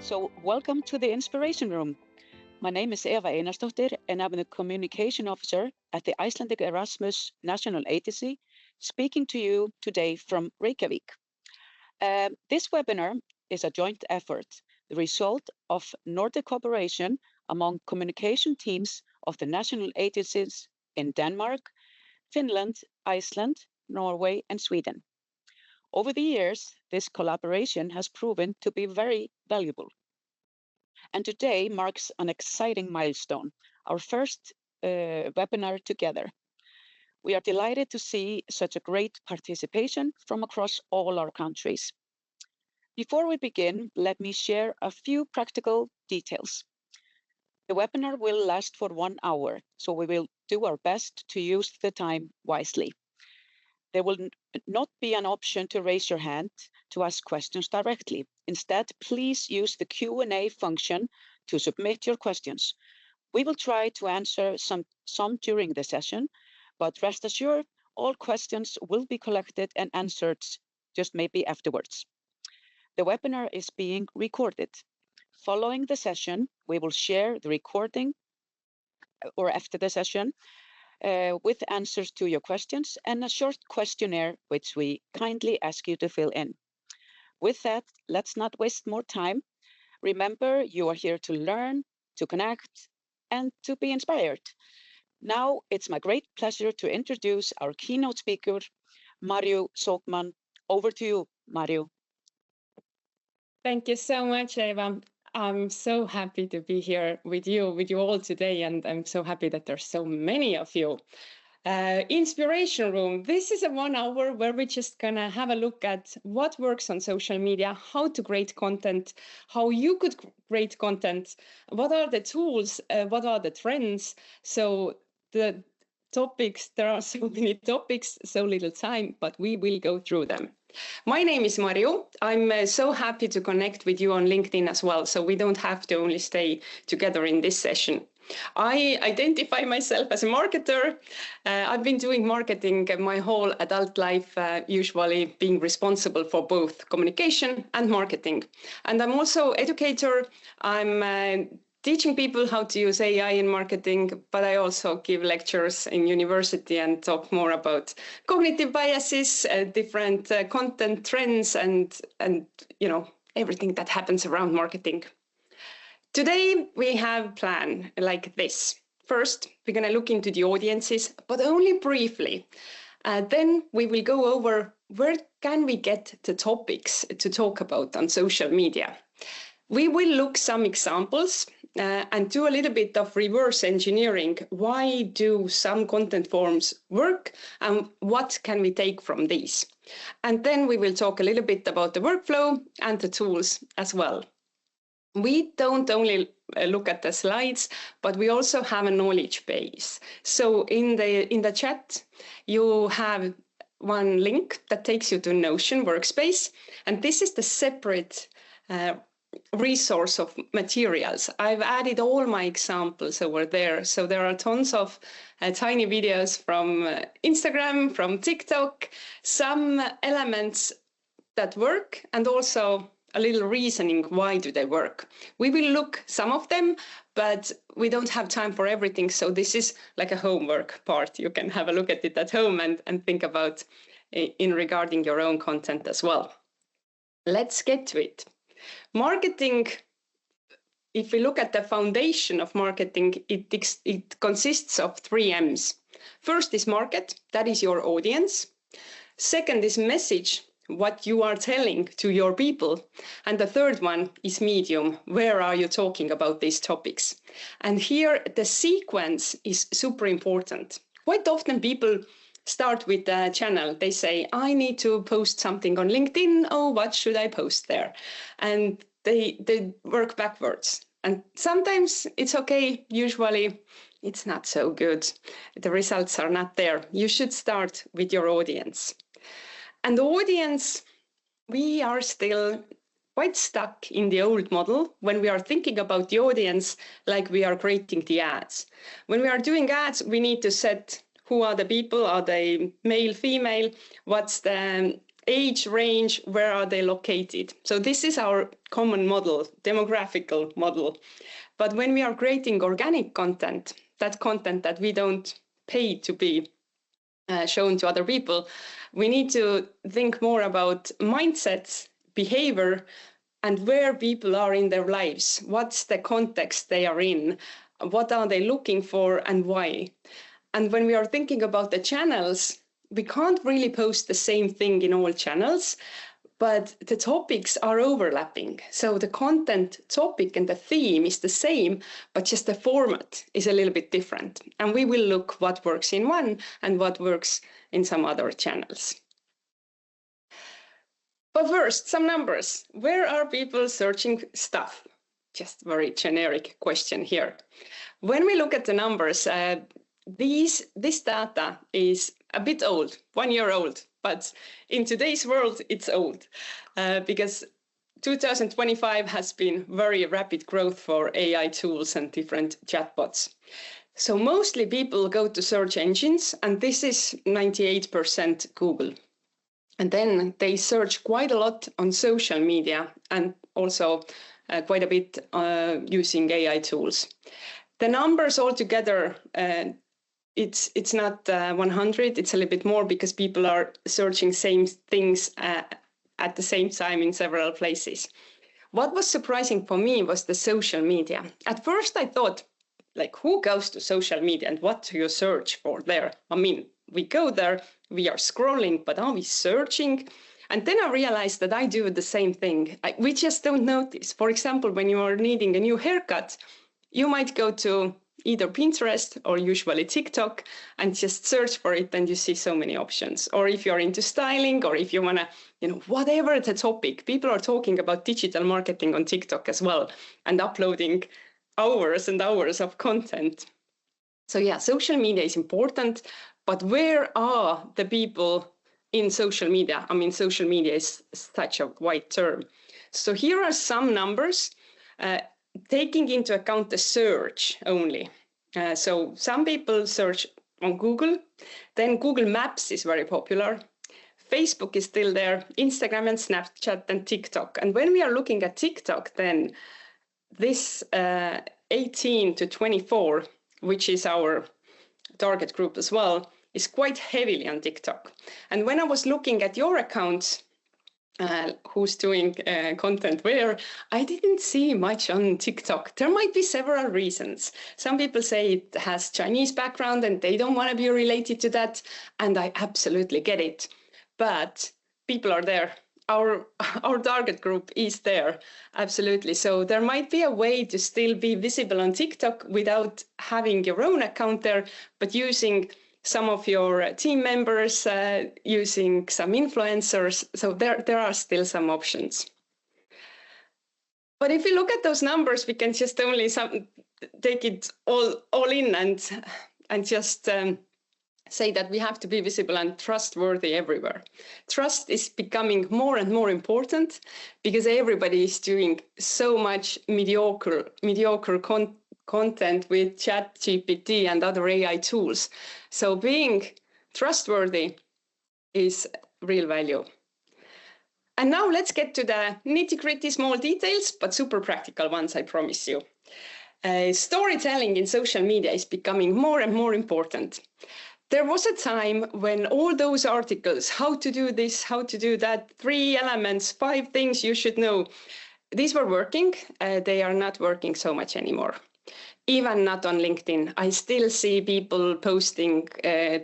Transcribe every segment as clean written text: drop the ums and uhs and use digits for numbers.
So welcome to the Inspiration Room. My name is Eva Einarsdóttir and I'm the Communication Officer at the Icelandic Erasmus National Agency, speaking to you today from Reykjavik. This webinar is a joint effort, the result of Nordic cooperation among communication teams of the national agencies in Denmark, Finland, Iceland, Norway, and Sweden. Over the years, this collaboration has proven to be very valuable. And today marks an exciting milestone, our first webinar together. We are delighted to see such a great participation from across all our countries. Before we begin, let me share a few practical details. The webinar will last for 1 hour, so we will do our best to use the time wisely. There will not be an option to raise your hand to ask questions directly. Instead, please use the Q&A function to submit your questions. We will try to answer some during the session, but rest assured, all questions will be collected and answered just maybe afterwards. The webinar is being recorded. Following the session, we will share the recording, or after the session, with answers to your questions and a short questionnaire, which we kindly ask you to fill in. With that, let's not waste more time. Remember, you are here to learn, to connect, and to be inspired. Now, it's my great pleasure to introduce our keynote speaker, Marju Sokman. Over to you, Marju. Thank you so much, Eva. I'm so happy to be here with you all today, and I'm so happy that there's so many of you. Inspiration Room. This is a 1 hour where we're just gonna have a look at what works on social media, how to create content, how you could create content, what are the tools, what are the trends. So the topics, there are so many topics, so little time, but we will go through them. My name is Marju. I'm so happy to connect with you on LinkedIn as well, so we don't have to only stay together in this session. I identify myself as a marketer. I've been doing marketing my whole adult life, usually being responsible for both communication and marketing. And I'm also an educator. I'm teaching people how to use AI in marketing, but I also give lectures in university and talk more about cognitive biases, different content trends, and everything that happens around marketing. Today we have a plan like this. First, we're going to look into the audiences, but only briefly. Then we will go over where can we get the topics to talk about on social media. We will look some examples and do a little bit of reverse engineering. Why do some content forms work and what can we take from these? And then we will talk a little bit about the workflow and the tools as well. We don't only look at the slides, but we also have a knowledge base. So in the chat, you have one link that takes you to Notion workspace, and this is the separate resource of materials. I've added all my examples over there. So there are tons of tiny videos from Instagram, from TikTok, some elements that work, and also a little reasoning why do they work. We will look some of them, but we don't have time for everything. So this is like a homework part. You can have a look at it at home and think about in regarding your own content as well. Let's get to it. Marketing, if we look at the foundation of marketing, it consists of 3 M's. First is market, that is your audience. Second is message, what you are telling to your people. And the third one is medium, where are you talking about these topics? And here the sequence is super important. Quite often people start with the channel. They say, I need to post something on LinkedIn. Oh, what should I post there? And they work backwards. And sometimes it's okay. Usually it's not so good. The results are not there. You should start with your audience. And the audience, we are still quite stuck in the old model when we are thinking about the audience like we are creating the ads. When we are doing ads, we need to set who are the people, are they male, female, what's the age range, where are they located. So this is our common model, demographical model. But when we are creating organic content that we don't pay to be shown to other people, we need to think more about mindsets, behavior, and where people are in their lives. What's the context they are in? What are they looking for and why? And when we are thinking about the channels, we can't really post the same thing in all channels, but the topics are overlapping. So the content topic and the theme is the same, but just the format is a little bit different. And we will look what works in one and what works in some other channels. But first, some numbers. Where are people searching stuff? Just very generic question here. When we look at the numbers, this data is a bit old, 1 year old, but in today's world, it's old because 2025 has been very rapid growth for AI tools and different chatbots. So mostly people go to search engines, and this is 98% Google. And then they search quite a lot on social media and also quite a bit using AI tools. The numbers altogether, it's not 100, it's a little bit more because people are searching same things at the same time in several places. What was surprising for me was the social media. At first I thought, like, who goes to social media and what do you search for there? I mean, we go there, we are scrolling, but are we searching? And then I realized that I do the same thing. We just don't notice. For example, when you are needing a new haircut, you might go to either Pinterest or usually TikTok and just search for it, and you see so many options. Or if you're into styling, or if you want to, whatever the topic, people are talking about digital marketing on TikTok as well and uploading hours and hours of content. So yeah, social media is important, but where are the people in social media? I mean, social media is such a wide term. So here are some numbers, taking into account the search only. So some people search on Google, then Google Maps is very popular. Facebook is still there, Instagram and Snapchat and TikTok. And when we are looking at TikTok, then this 18 to 24, which is our target group as well, is quite heavily on TikTok. And when I was looking at your accounts, who's doing content where, I didn't see much on TikTok. There might be several reasons. Some people say it has Chinese background and they don't want to be related to that. And I absolutely get it. But people are there. Our target group is there, absolutely. So there might be a way to still be visible on TikTok without having your own account there, but using some of your team members, using some influencers. So there are still some options. But if we look at those numbers, we can just only take it all in and just say that we have to be visible and trustworthy everywhere. Trust is becoming more and more important because everybody is doing so much mediocre content with ChatGPT and other AI tools. So being trustworthy is real value. And now let's get to the nitty-gritty small details, but super practical ones, I promise you. Storytelling in social media is becoming more and more important. There was a time when all those articles, how to do this, how to do that, 3 elements, 5 things you should know, these were working. They are not working so much anymore. Even not on LinkedIn. I still see people posting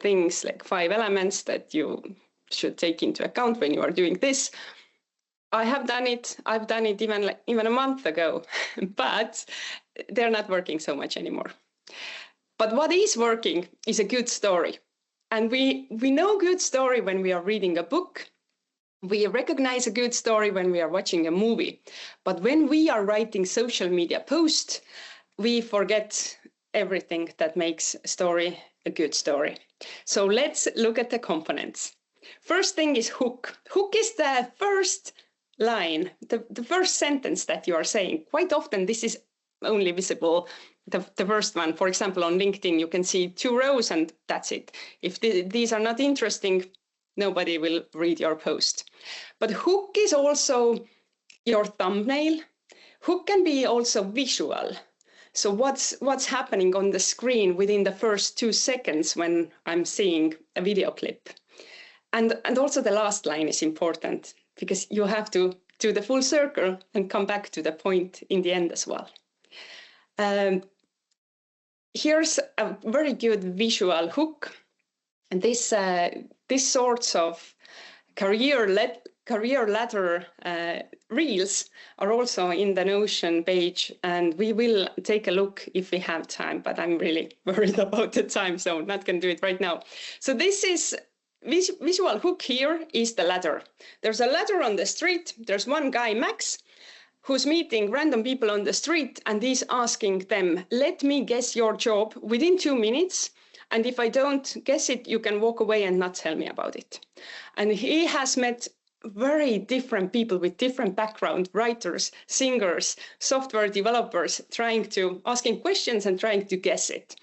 things like 5 elements that you should take into account when you are doing this. I have done it. I've done it even a month ago, but they're not working so much anymore. But what is working is a good story. And we know good story when we are reading a book. We recognize a good story when we are watching a movie. But when we are writing social media posts, we forget everything that makes a story a good story. So let's look at the components. First thing is hook. Hook is the first line, the first sentence that you are saying. Quite often this is only visible, the first one. For example, on LinkedIn, you can see 2 rows and that's it. If these are not interesting, nobody will read your post. But hook is also your thumbnail. Hook can be also visual. So what's happening on the screen within the first 2 seconds when I'm seeing a video clip. And also the last line is important because you have to do the full circle and come back to the point in the end as well. Here's a very good visual hook. And this sorts of career ladder reels are also in the Notion page, and we will take a look if we have time, but I'm really worried about the time, so I'm not going to do it right now. So this is visual hook. Here is the ladder. There's a ladder on the street. There's one guy, Max, who's meeting random people on the street, and he's asking them, let me guess your job within 2 minutes. And if I don't guess it, you can walk away and not tell me about it. And he has met very different people with different background, writers, singers, software developers, asking questions and trying to guess it.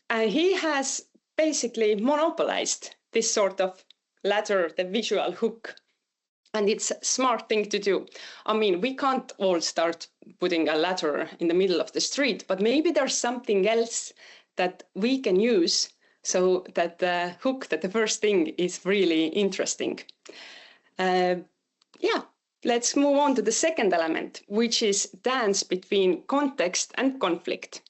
And he has basically monopolized this sort of ladder, the visual hook. And it's a smart thing to do. I mean, we can't all start putting a ladder in the middle of the street, but maybe there's something else that we can use so that the hook, that the first thing is really interesting. Let's move on to the second element, which is dance between context and conflict.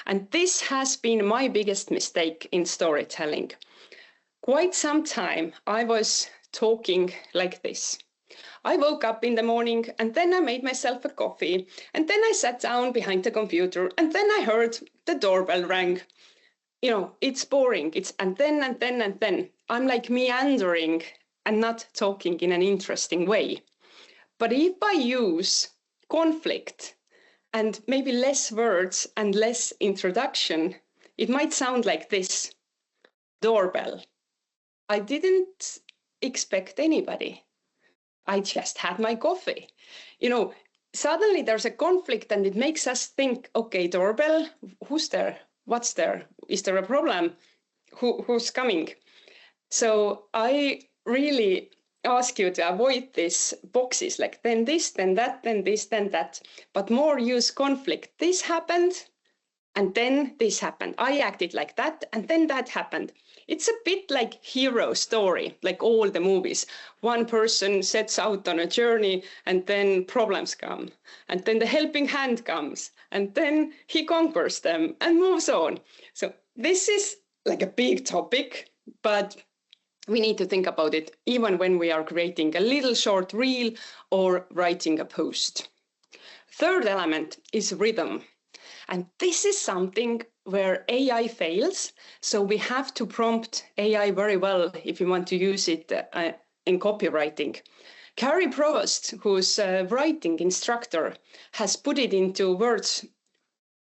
And this has been my biggest mistake in storytelling. Quite some time I was talking like this. I woke up in the morning and then I made myself a coffee and then I sat down behind the computer and then I heard the doorbell ring. You know, it's boring. It's and then. I'm like meandering and not talking in an interesting way. But if I use conflict and maybe less words and less introduction, it might sound like this. Doorbell. I didn't expect anybody. I just had my coffee. You know, suddenly there's a conflict and it makes us think, okay, doorbell, who's there? What's there? Is there a problem? Who's coming? So I really ask you to avoid these boxes like then this, then that, then this, then that, but more use conflict. This happened and then this happened. I acted like that and then that happened. It's a bit like hero story, like all the movies. One person sets out on a journey and then problems come. And then the helping hand comes and then he conquers them and moves on. So this is like a big topic, but we need to think about it even when we are creating a little short reel or writing a post. Third element is rhythm. And this is something where AI fails. So we have to prompt AI very well if you want to use it in copywriting. Carrie Provost, who's a writing instructor, has put it into words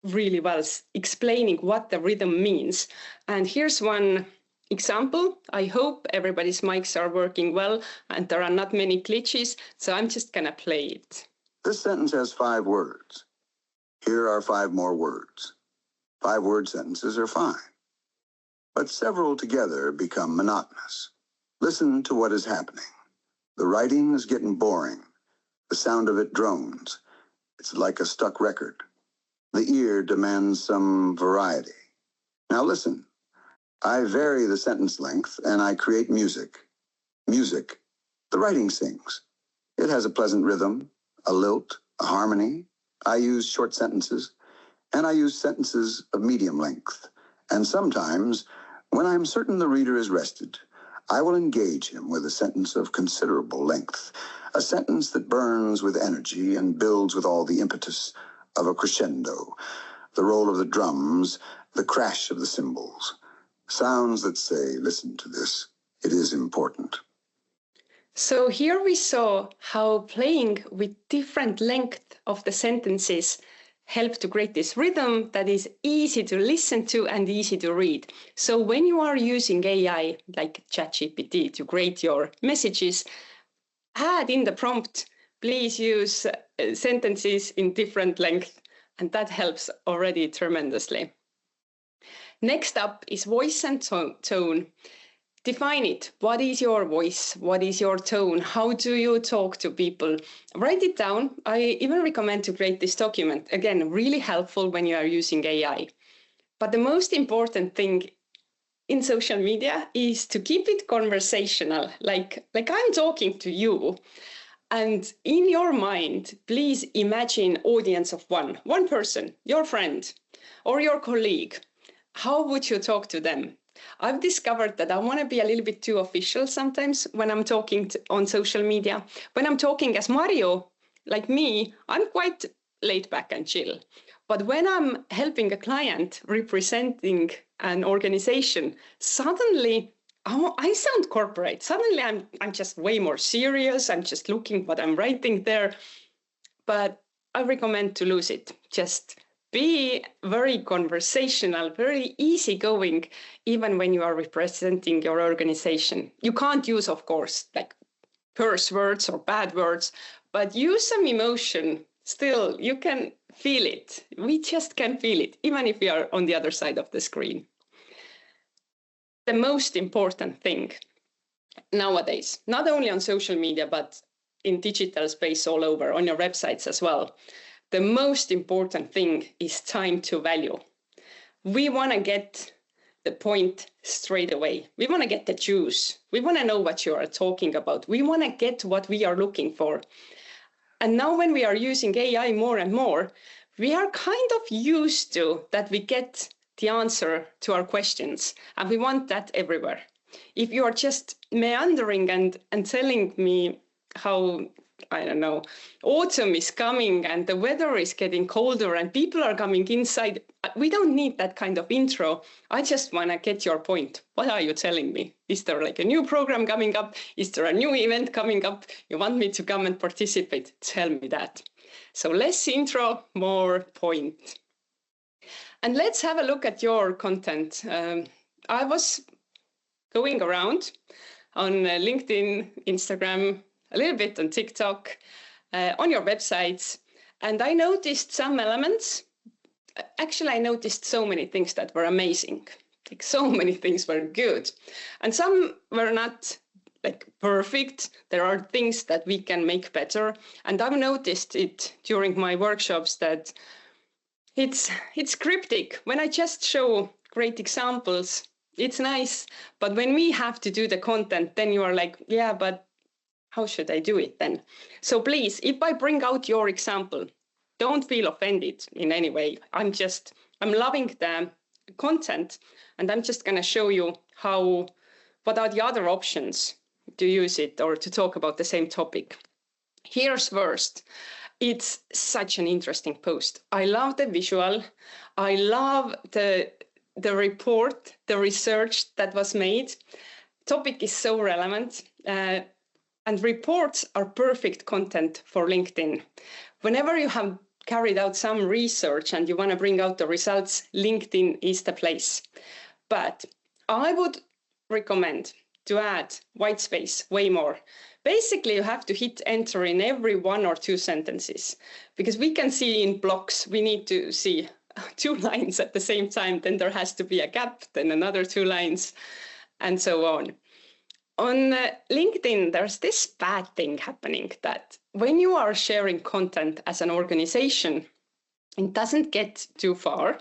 really well, explaining what the rhythm means. And here's one example. I hope everybody's mics are working well and there are not many glitches. So I'm just going to play it. This sentence has 5 words. Here are 5 more words. 5-word sentences are fine, but several together become monotonous. Listen to what is happening. The writing is getting boring. The sound of it drones. It's like a stuck record. The ear demands some variety. Now listen. I vary the sentence length and I create music. Music. The writing sings. It has a pleasant rhythm, a lilt, a harmony. I use short sentences, and I use sentences of medium length. And sometimes, when I'm certain the reader is rested, I will engage him with a sentence of considerable length, a sentence that burns with energy and builds with all the impetus of a crescendo, the roll of the drums, the crash of the cymbals, sounds that say, listen to this, it is important. So here we saw how playing with different length of the sentences help to create this rhythm that is easy to listen to and easy to read. So when you are using AI like ChatGPT to create your messages, add in the prompt, please use sentences in different length, and that helps already tremendously. Next up is voice and tone. define it. What is your voice? What is your tone? How do you talk to people? Write it down. I even recommend to create this document. Again, really helpful when you are using AI. But the most important thing in social media is to keep it conversational, like I'm talking to you. And in your mind, please imagine audience of one person, your friend or your colleague. How would you talk to them? I've discovered that I want to be a little bit too official sometimes when I'm talking on social media. When I'm talking as Marju, like me, I'm quite laid back and chill. But when I'm helping a client, representing an organization, suddenly I sound corporate. Suddenly I'm just way more serious. I'm just looking what I'm writing there. But I recommend to lose it. Just be very conversational, very easygoing, even when you are representing your organization. You can't use, of course, like curse words or bad words, but use some emotion. Still, you can feel it. We just can feel it, even if we are on the other side of the screen. The most important thing nowadays, not only on social media, but in digital space all over, on your websites as well, the most important thing is time to value. We want to get the point straight away. We want to get the juice. We want to know what you are talking about. We want to get what we are looking for. And now when we are using AI more and more, we are kind of used to that we get the answer to our questions, and we want that everywhere. If you are just meandering and telling me how, I don't know, autumn is coming and the weather is getting colder and people are coming inside, we don't need that kind of intro. I just want to get your point. What are you telling me? Is there like a new program coming up? Is there a new event coming up? You want me to come and participate? Tell me that. So less intro, more point. And let's have a look at your content. I was going around on LinkedIn, Instagram, a little bit on TikTok, on your websites, and I noticed some elements. Actually, I noticed so many things that were amazing. Like so many things were good, and some were not like perfect. There are things that we can make better, and I've noticed it during my workshops that it's cryptic. When I just show great examples, it's nice, but when we have to do the content, then you are like, yeah, but how should I do it then? So please, if I bring out your example, don't feel offended in any way. I'm loving the content, and I'm just going to show you what are the other options to use it or to talk about the same topic. Here's first. It's such an interesting post. I love the visual. I love the report, the research that was made. Topic is so relevant. And reports are perfect content for LinkedIn. Whenever you have carried out some research and you want to bring out the results, LinkedIn is the place. But I would recommend to add white space way more. Basically, you have to hit enter in every 1 or 2 sentences, because we can see in blocks, we need to see 2 lines at the same time, then there has to be a gap, then another 2 lines, and so on. On LinkedIn, there's this bad thing happening that when you are sharing content as an organization, it doesn't get too far.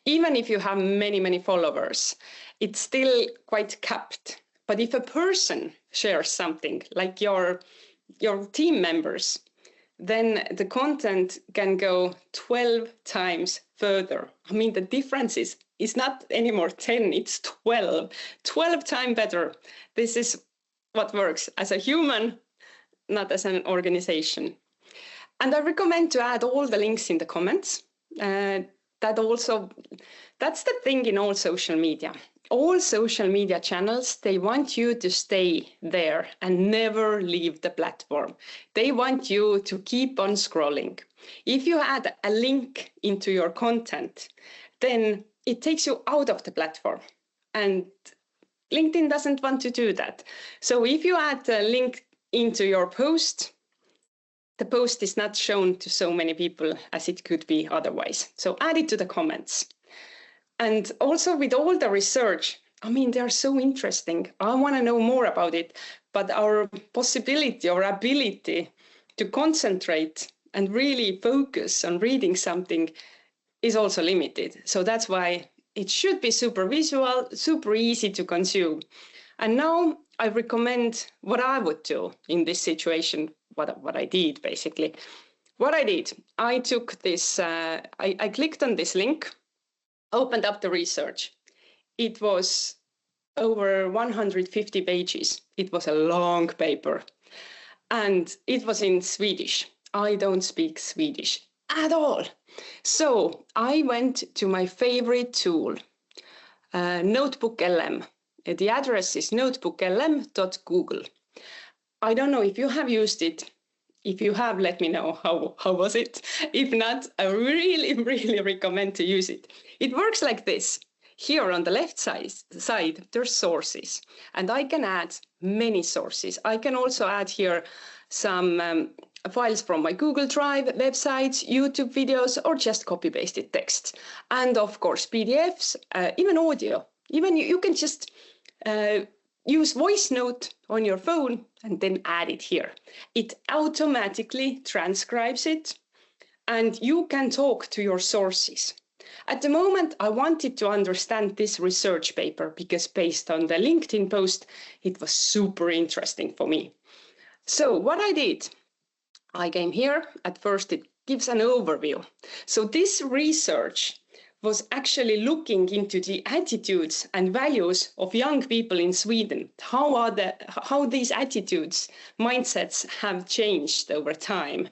Even if you have many, many followers, it's still quite capped. But if a person shares something like your team members, then the content can go 12 times further. I mean, the difference is not anymore 10, it's 12 times better. This is what works as a human, not as an organization. And I recommend to add all the links in the comments. That's the thing in all social media. All social media channels, they want you to stay there and never leave the platform. They want you to keep on scrolling. If you add a link into your content, then it takes you out of the platform. And LinkedIn doesn't want to do that. So if you add a link into your post, the post is not shown to so many people as it could be otherwise. So add it to the comments. And also with all the research, I mean, they're so interesting. I want to know more about it, but our possibility or ability to concentrate and really focus on reading something is also limited. So that's why it should be super visual, super easy to consume. And now I recommend what I would do in this situation, what I did basically. What I did, I took this, I clicked on this link, opened up the research. It was over 150 pages. It was a long paper and it was in Swedish. I don't speak Swedish at all. So I went to my favorite tool, Notebook LM. The address is notebooklm.google. I don't know if you have used it. If you have, let me know how was it. If not, I really recommend to use it. It works like this. Here on the left side, there's sources, and I can add many sources. I can also add here some files from my Google Drive, websites, YouTube videos, or just copy-pasted text. And of course, PDFs, even audio. Even you can just use voice note on your phone and then add it here. It automatically transcribes it, and you can talk to your sources. At the moment, I wanted to understand this research paper because based on the LinkedIn post, it was super interesting for me. So what I did, I came here. At first, it gives an overview. So this research was actually looking into the attitudes and values of young people in Sweden. How these attitudes, mindsets have changed over time.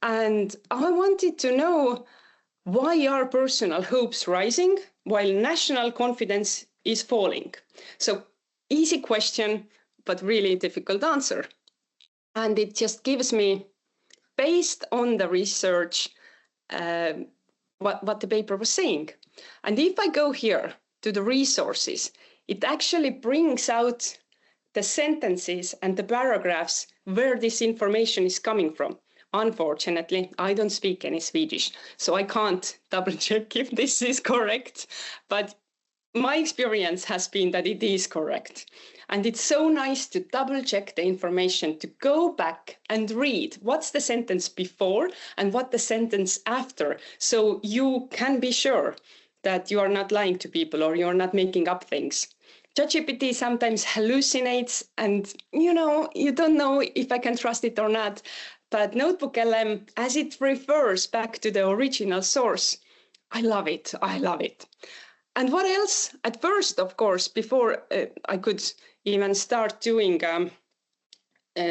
And I wanted to know, why are personal hopes rising while national confidence is falling? So easy question, but really difficult answer. And it just gives me, based on the research, what the paper was saying. And if I go here to the resources, it actually brings out the sentences and the paragraphs where this information is coming from. Unfortunately, I don't speak any Swedish, so I can't double check if this is correct. But my experience has been that it is correct. And it's so nice to double check the information, to go back and read what's the sentence before and what the sentence after. So you can be sure that you are not lying to people or you're not making up things. ChatGPT sometimes hallucinates and, you don't know if I can trust it or not. But Notebook LM, as it refers back to the original source, I love it. I love it. And what else? At first, of course, before I could even start doing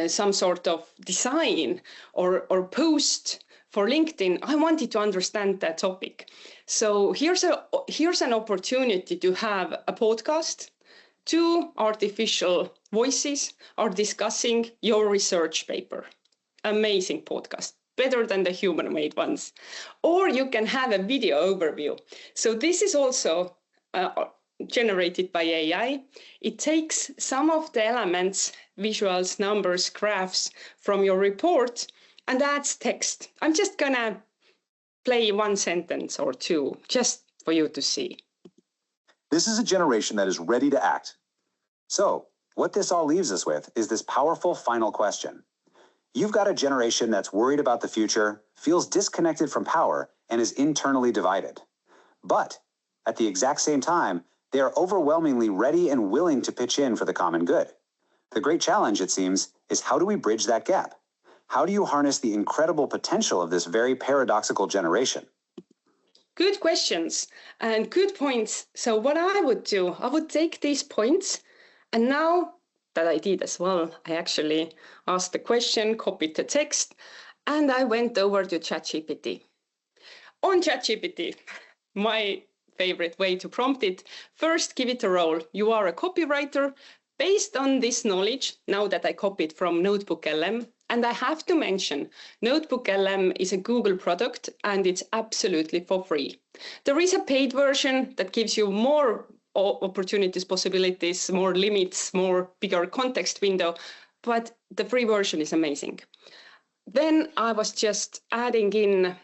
some sort of design or post for LinkedIn, I wanted to understand that topic. So here's an opportunity to have a podcast. 2 artificial voices are discussing your research paper. Amazing podcast, better than the human-made ones. Or you can have a video overview. So this is also generated by AI. It takes some of the elements, visuals, numbers, graphs from your report and adds text. I'm just gonna play 1 sentence or 2 just for you to see. This is a generation that is ready to act. So what this all leaves us with is this powerful final question. You've got a generation that's worried about the future, feels disconnected from power, and is internally divided. But at the exact same time, they are overwhelmingly ready and willing to pitch in for the common good. The great challenge, it seems, is how do we bridge that gap? How do you harness the incredible potential of this very paradoxical generation? Good questions and good points. So what I would do, I would take these points, and now that I did as well, I actually asked the question, copied the text, and I went over to ChatGPT. On ChatGPT, my favorite way to prompt it, first give it a role. You are a copywriter. Based on this knowledge, now that I copied from Notebook LM, and I have to mention, Notebook LM is a Google product and it's absolutely for free. There is a paid version that gives you more opportunities, possibilities, more limits, more bigger context window, but the free version is amazing. Then I was just adding in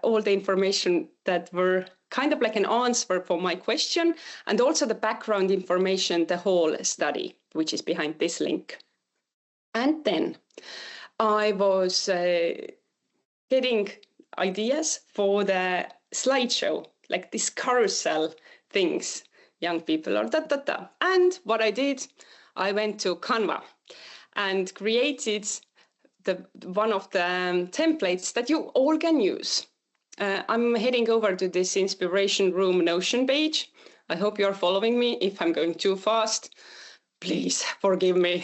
all the information that were kind of like an answer for my question, and also the background information, the whole study, which is behind this link. And then I was getting ideas for the slideshow, like this carousel things, young people are da. And what I did, I went to Canva and created one of the templates that you all can use. I'm heading over to this Inspiration Room Notion page. I hope you're following me. If I'm going too fast, please forgive me.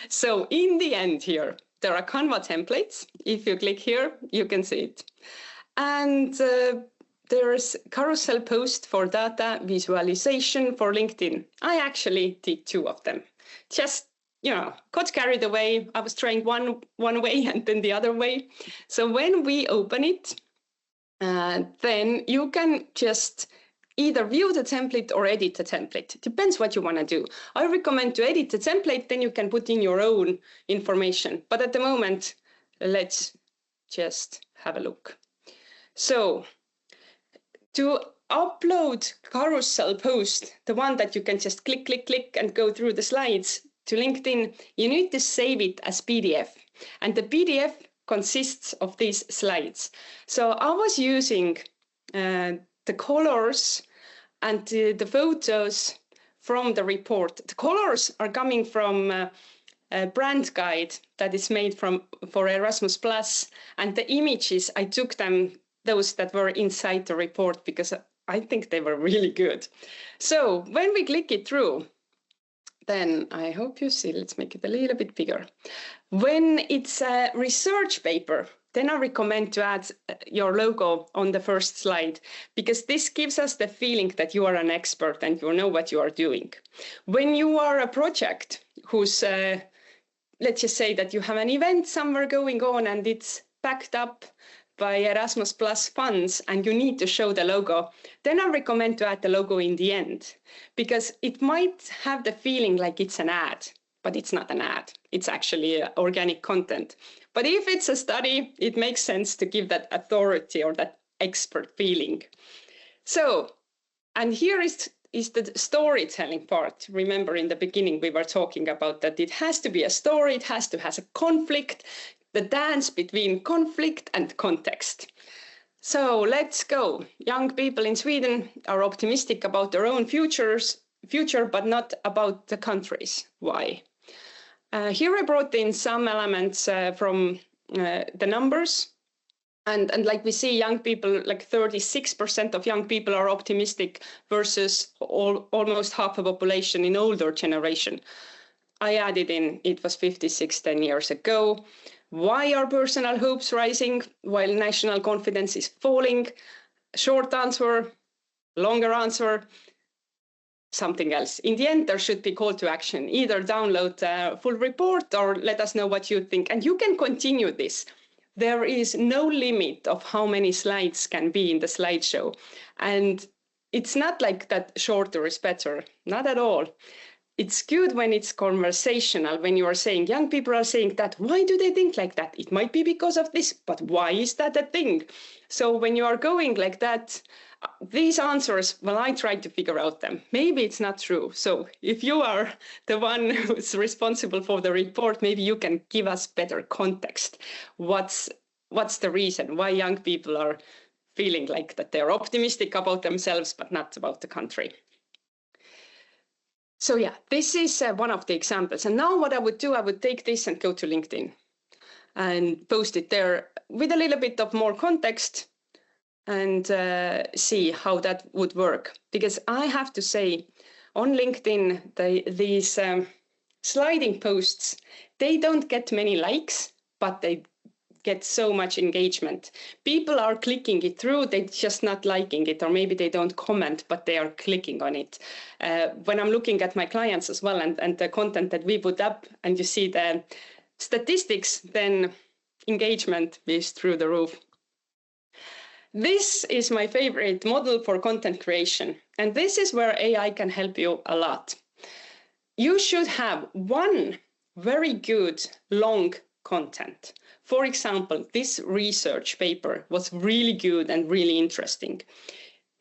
So in the end here, there are Canva templates. If you click here, you can see it. And there's carousel post for data visualization for LinkedIn. I actually did 2 of them. Just, got carried away. I was trying one way and then the other way. So when we open it, then you can just either view the template or edit the template. It depends what you want to do. I recommend to edit the template, then you can put in your own information. But at the moment, let's just have a look. So to upload carousel post, the one that you can just click and go through the slides to LinkedIn, you need to save it as PDF. And the PDF consists of these slides. So I was using the colors and the photos from the report. The colors are coming from a brand guide that is made for Erasmus Plus, and the images, I took them, those that were inside the report, because I think they were really good. So when we click it through, then I hope you see, let's make it a little bit bigger. When it's a research paper, then I recommend to add your logo on the first slide, because this gives us the feeling that you are an expert and you know what you are doing. When you are a project who's, let's just say that you have an event somewhere going on and it's backed up by Erasmus Plus funds and you need to show the logo, then I recommend to add the logo in the end, because it might have the feeling like it's an ad, but it's not an ad. It's actually organic content. But if it's a study, it makes sense to give that authority or that expert feeling. So, and here is the storytelling part. Remember in the beginning, we were talking about that it has to be a story, it has to have a conflict, the dance between conflict and context. So let's go. Young people in Sweden are optimistic about their own future, but not about the countries. Why? Here I brought in some elements from the numbers. And like we see, young people, like 36% of young people are optimistic versus almost half the population in older generation. I added in, it was 56 10 years ago. Why are personal hopes rising while national confidence is falling? Short answer, longer answer, something else. In the end, there should be call to action. Either download the full report or let us know what you think. And you can continue this. There is no limit of how many slides can be in the slideshow. And it's not like that shorter is better, not at all. It's good when it's conversational, when you are saying, young people are saying that, why do they think like that? It might be because of this, but why is that a thing? So when you are going like that, these answers, well, I tried to figure out them. Maybe it's not true. So if you are the one who's responsible for the report, maybe you can give us better context. What's the reason why young people are feeling like that they're optimistic about themselves, but not about the country? So yeah, this is one of the examples. And now what I would do, I would take this and go to LinkedIn and post it there with a little bit of more context and see how that would work. Because I have to say, on LinkedIn, these sliding posts, they don't get many likes, but they get so much engagement. People are clicking it through, they're just not liking it, or maybe they don't comment, but they are clicking on it. When I'm looking at my clients as well and the content that we put up, and you see the statistics, then engagement is through the roof. This is my favorite model for content creation, and this is where AI can help you a lot. You should have one very good long content. For example, this research paper was really good and really interesting.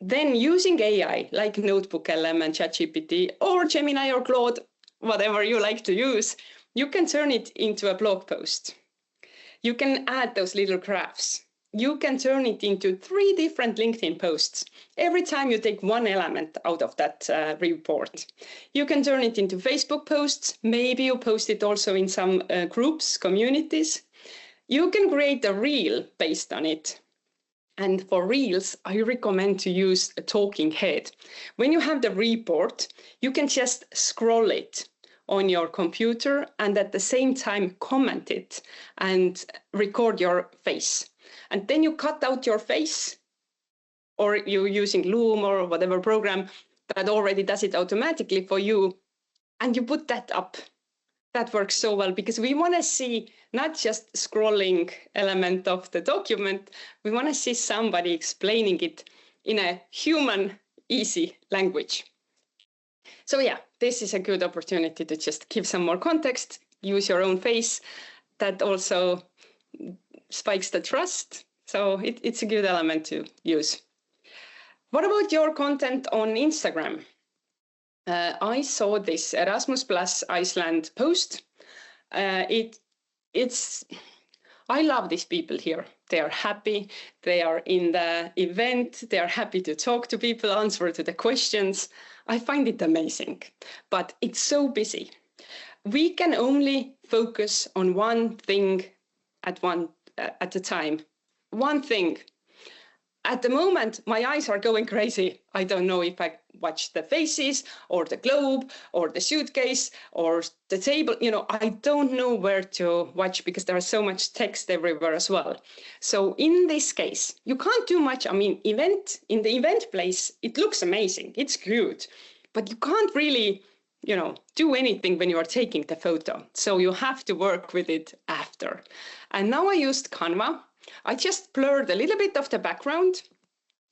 then using AI like Notebook LM and ChatGPT or Gemini or Claude, whatever you like to use, you can turn it into a blog post. You can add those little graphs. You can turn it into 3 different LinkedIn posts every time you take one element out of that report. You can turn it into Facebook posts. Maybe you post it also in some groups, communities. You can create a reel based on it. And for reels, I recommend to use a talking head. When you have the report, you can just scroll it on your computer and at the same time comment it and record your face. And then you cut out your face, or you're using Loom or whatever program that already does it automatically for you, and you put that up. That works so well because we want to see not just scrolling element of the document, we want to see somebody explaining it in a human, easy language. So yeah, this is a good opportunity to just give some more context, use your own face. That also spikes the trust. So it's a good element to use. What about your content on Instagram? I saw this Erasmus Plus Iceland post. I love these people here. They are happy. They are in the event. They are happy to talk to people, answer to the questions. I find it amazing, but it's so busy. We can only focus on one thing at a time. One thing. At the moment, my eyes are going crazy. I don't know if I watch the faces or the globe or the suitcase or the table. You know, I don't know where to watch because there is so much text everywhere as well. So in this case, you can't do much. I mean, in the event place, it looks amazing. It's good, but you can't really, you know, do anything when you are taking the photo. So you have to work with it after. And now I used Canva. I just blurred a little bit of the background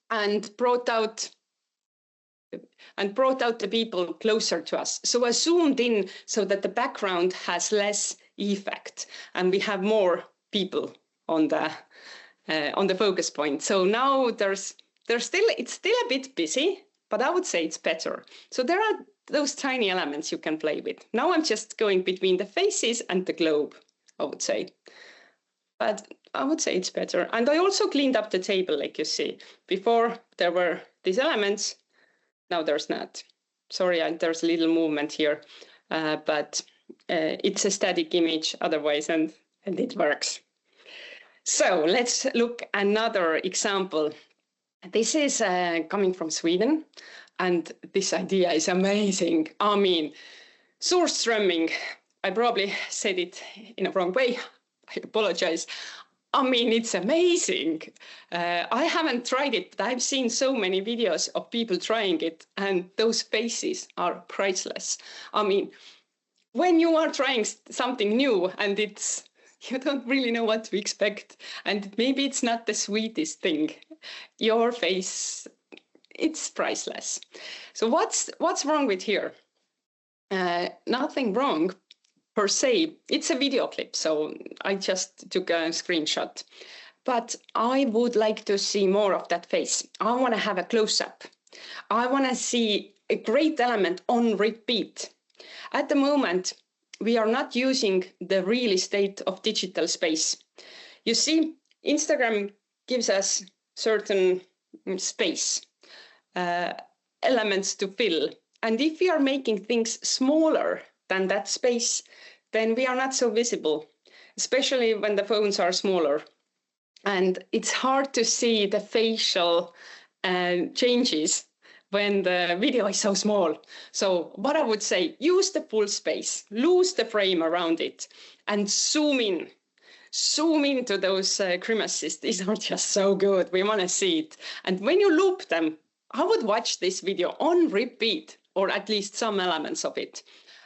and brought out the people closer to us. So I zoomed in so that the background has less effect and we have more people on the focus point. So now it's still a bit busy, but I would say it's better. So there are those tiny elements you can play with. Now I'm just going between the faces and the globe, I would say. But I would say it's better. And I also cleaned up the table, like you see. Before there were these elements, now there's not. Sorry, there's a little movement here, but it's a static image otherwise, and it works. So let's look another example. This is coming from Sweden, and this idea is amazing. I mean, surströmming, I probably said it in a wrong way. I apologize. I mean, it's amazing. I haven't tried it, but I've seen so many videos of people trying it, and those faces are priceless. I mean, when you are trying something new and you don't really know what to expect, and maybe it's not the sweetest thing, your face, it's priceless. So what's wrong with here? Nothing wrong. Per se, it's a video clip, so I just took a screenshot. But I would like to see more of that face. I want to have a close-up. I want to see a great element on repeat. At the moment, we are not using the real estate of digital space. You see, Instagram gives us certain space, elements to fill. And if we are making things smaller than that space, then we are not so visible, especially when the phones are smaller. And it's hard to see the facial changes when the video is so small. So what I would say, use the full space, lose the frame around it, and zoom in. Zoom into those grimaces. These are just so good. We want to see it. And when you loop them, I would watch this video on repeat, or at least some elements of it.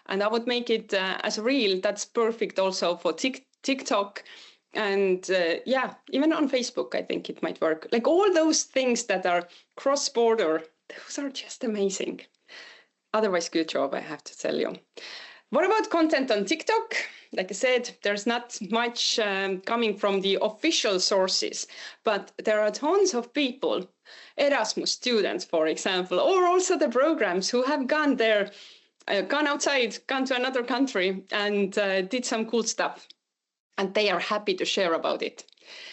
And I would make it as a reel. That's perfect also for TikTok. And yeah, even on Facebook, I think it might work. Like all those things that are cross-border, those are just amazing. Otherwise, good job, I have to tell you. What about content on TikTok? Like I said, there's not much coming from the official sources, but there are tons of people, Erasmus students, for example, or also the programs who have gone there, gone outside, gone to another country and did some cool stuff. And they are happy to share about it.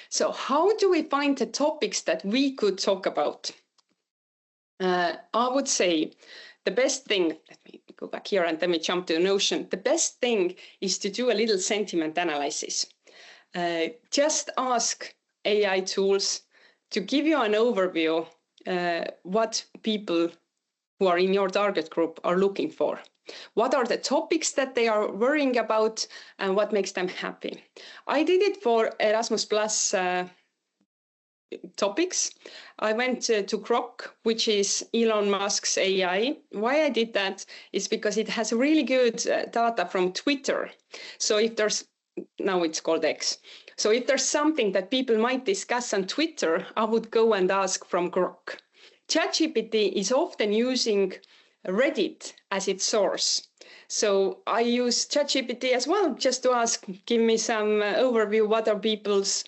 So how do we find the topics that we could talk about? I would say the best thing, let me go back here and then we jump to the Notion. The best thing is to do a little sentiment analysis. Just ask AI tools to give you an overview what people who are in your target group are looking for. What are the topics that they are worrying about and what makes them happy? I did it for Erasmus Plus topics. I went to Grok, which is Elon Musk's AI. Why I did that is because it has really good data from Twitter. So if there's, now it's called X. So if there's something that people might discuss on Twitter, I would go and ask from Grok. ChatGPT is often using Reddit as its source. So I use ChatGPT as well, just to ask, give me some overview, what are people's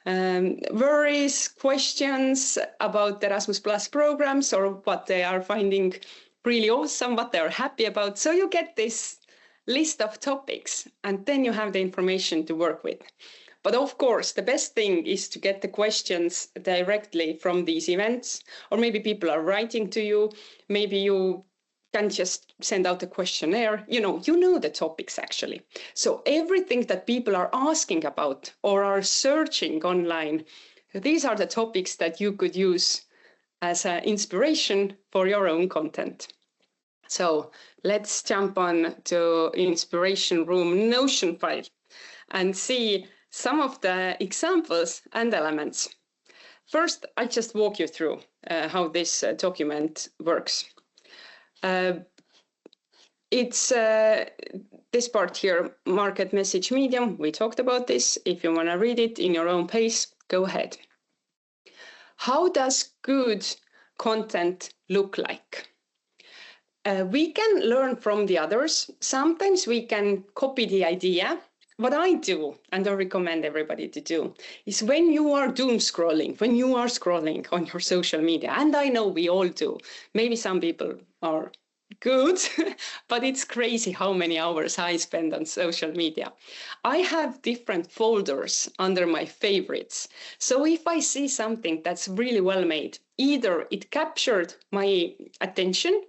worries, questions about the Erasmus Plus programs, or what they are finding really awesome, what they're happy about. So you get this list of topics, and then you have the information to work with. But of course, the best thing is to get the questions directly from these events, or maybe people are writing to you, maybe you can just send out a questionnaire. You know the topics actually. So everything that people are asking about or are searching online, these are the topics that you could use as an inspiration for your own content. So let's jump on to Inspiration Room Notion file and see some of the examples and elements. First, I just walk you through how this document works. It's this part here, market message medium. We talked about this. If you want to read it in your own pace, go ahead. How does good content look like? We can learn from the others. Sometimes we can copy the idea. What I do, and I recommend everybody to do, is when you are doom scrolling, when you are scrolling on your social media, and I know we all do, maybe some people are good, but it's crazy how many hours I spend on social media. I have different folders under my favorites. So if I see something that's really well made, either it captured my attention,